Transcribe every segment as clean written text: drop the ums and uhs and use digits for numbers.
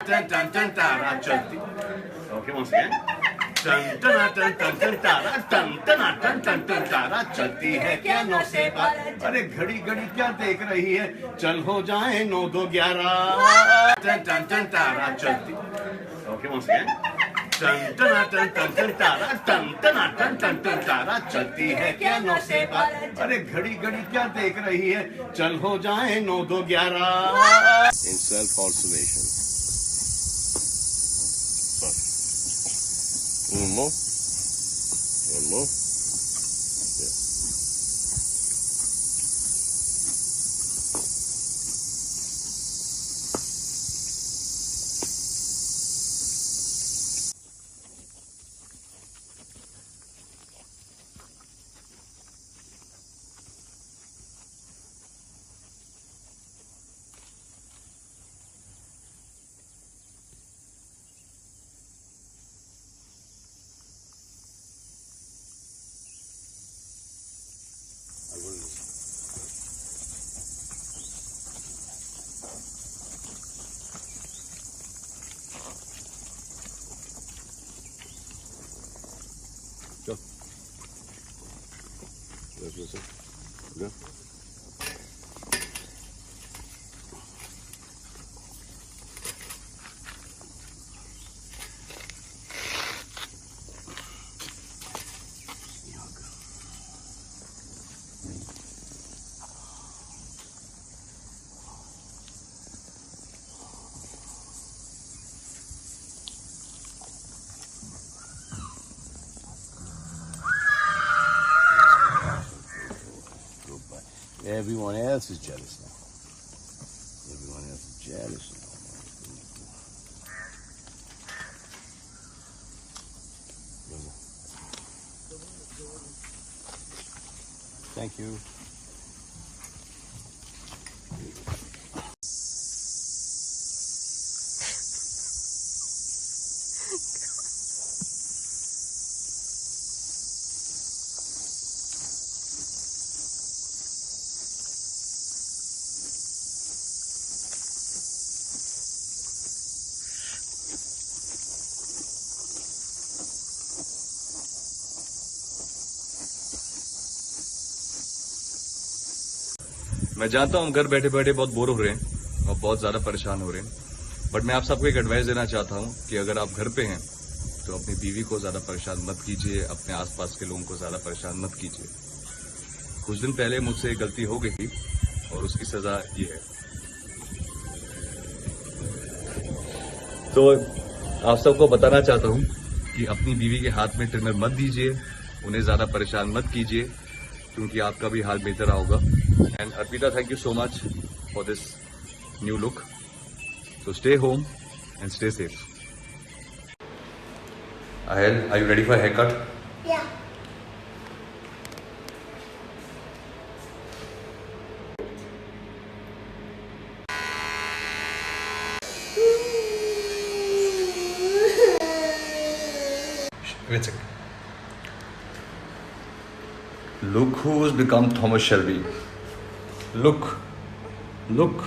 Dun dun dun तारा चलती. Okay, once again. Dun dun dun dun dun तारा dun dun dun dun dun तारा चलती है क्या 9 से 12. अरे घड़ी घड़ी क्या देख रही है, चल हो जाए 9 2 11. Dun dun dun तारा चलती. Okay, once again. Dun dun dun dun dun तारा dun dun dun dun dun तारा चलती है क्या 9 से 12. अरे घड़ी घड़ी क्या देख रही है, चल हो जाए 9 2 11. In self observation. One more. One more. Yeah. Go. Let's listen. Go. Everyone else is jealous now. Everyone else is jealous now. Thank you. मैं जानता हूँ हम घर बैठे बैठे बहुत बोर हो रहे हैं और बहुत ज्यादा परेशान हो रहे हैं, बट मैं आप सबको एक एडवाइस देना चाहता हूँ कि अगर आप घर पे हैं तो अपनी बीवी को ज्यादा परेशान मत कीजिए, अपने आसपास के लोगों को ज्यादा परेशान मत कीजिए. कुछ दिन पहले मुझसे एक गलती हो गई थी और उसकी सजा ये है. तो आप सबको बताना चाहता हूँ कि अपनी बीवी के हाथ में ट्रिमर मत दीजिए, उन्हें ज्यादा परेशान मत कीजिए, क्योंकि आपका भी हाल बेहतर होगा. And Arpita, thank you so much for this new look. So stay home and stay safe. Ahel, are you ready for a haircut? Yeah. Wait a second. Look who's become Thomas Shelby. Look. Look.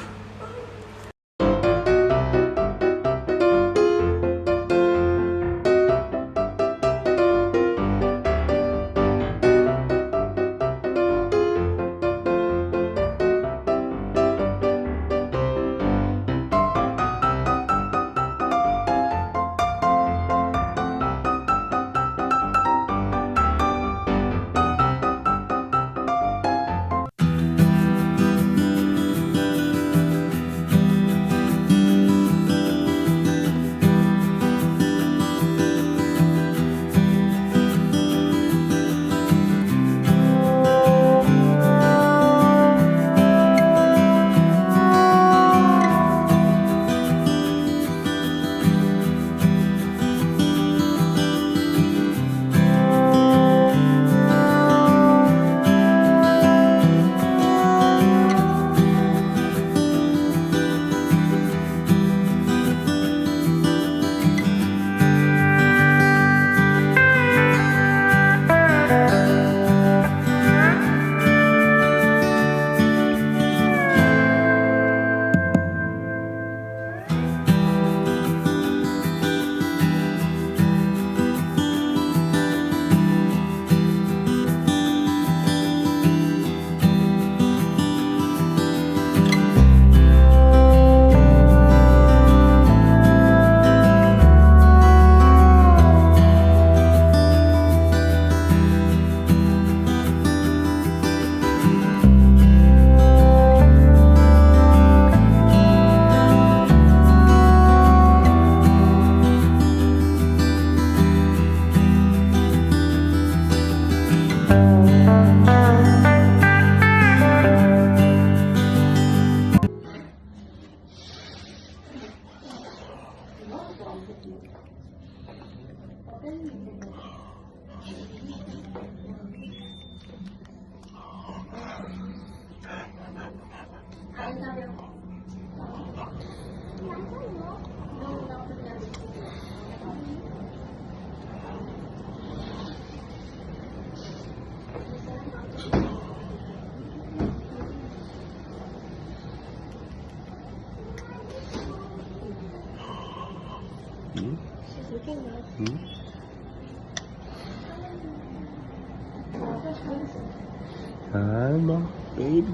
Hi, mom, baby.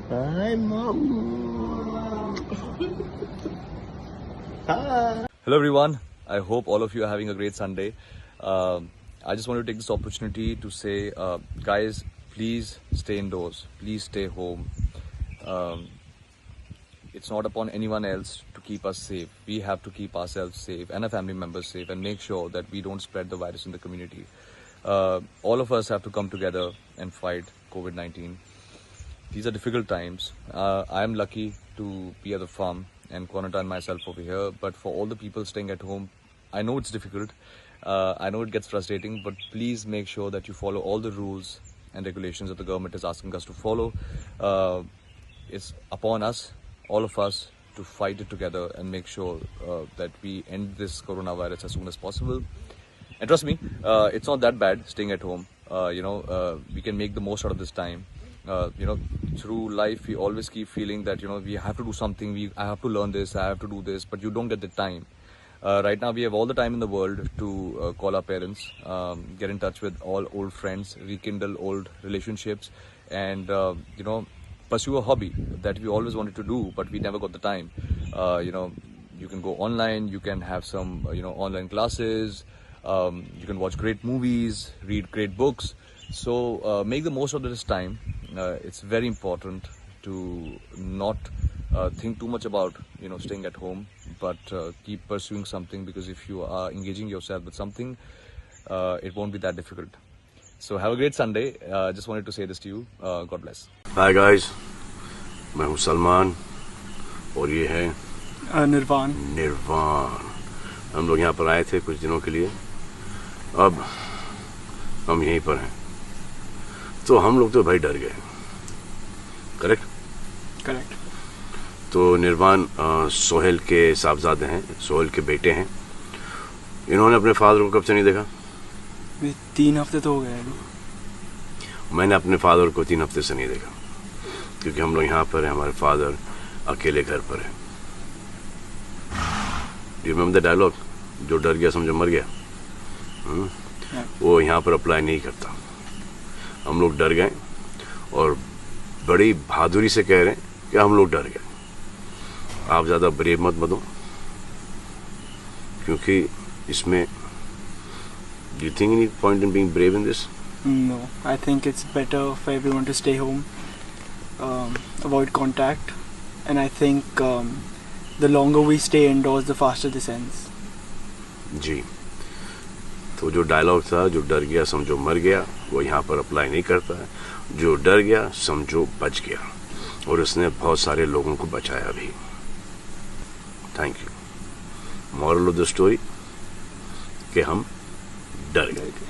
Hi, mom. Hi. Hello everyone. I hope all of you are having a great Sunday. I just want to take this opportunity to say, guys, please stay indoors. Please stay home. It's not upon anyone else to keep us safe. We have to keep ourselves safe and our family members safe and make sure that we don't spread the virus in the community. All of us have to come together and fight COVID-19. These are difficult times. I am lucky to be at the farm and quarantine myself over here. But for all the people staying at home, I know it's difficult. I know it gets frustrating, but please make sure that you follow all the rules and regulations that the government is asking us to follow. It's upon us, all of us, to fight it together and make sure that we end this coronavirus as soon as possible. And trust me, it's not that bad staying at home. We can make the most out of this time. Through life, we always keep feeling that, we have to do something, I have to learn this, I have to do this, but you don't get the time. Right now, we have all the time in the world to call our parents, get in touch with all old friends, rekindle old relationships, and, pursue a hobby that we always wanted to do, but we never got the time. You can go online, you can have some, online classes, you can watch great movies, read great books. So make the most of this time. It's very important to not think too much about staying at home, but keep pursuing something, because if you are engaging yourself with something, it won't be that difficult. So have a great Sunday. Just wanted to say this to you. God bless. Hi guys, मैं हूँ सलमान और ये है निर्वाण। हम लोग यहाँ पर आए थे कुछ दिनों के लिए, अब हम यहीं पर हैं। तो हम लोग तो भाई डर गए। करेक्ट। तो निर्वाण सोहेल के साहबजादे हैं, सोहेल के बेटे हैं। इन्होंने अपने फादर को कब से नहीं देखा? 3 हफ्ते तो हो गए। मैंने अपने फादर को 3 हफ्ते से नहीं देखा, क्योंकि हम लोग यहाँ पर हैं, हमारे फादर अकेले घर पर हैं। Do you remember the dialogue, जो डर गया समझो मर गया? वो यहाँ पर अप्लाई नहीं करता। हम लोग डर गए और बड़ी बहादुरी से कह रहे हैं कि हम लोग डर गए। आप ज़्यादा ब्रेव मत बनो, क्योंकि इसमें do you think any point in being brave in this? No, I think it's better for everyone to stay home, avoid contact, and I think the longer we stay indoors, the faster this ends. जी, तो जो dialogue था, जो डर गया समझो मर गया, वो यहाँ पर अप्लाई नहीं करता है। जो डर गया समझो बच गया, और उसने बहुत सारे लोगों को बचाया भी। Thank you. Moral of the story कि हम डर गए थे।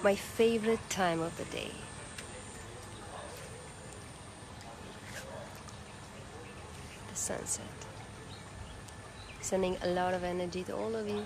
My favorite time of the day. The sunset. Sending a lot of energy to all of you.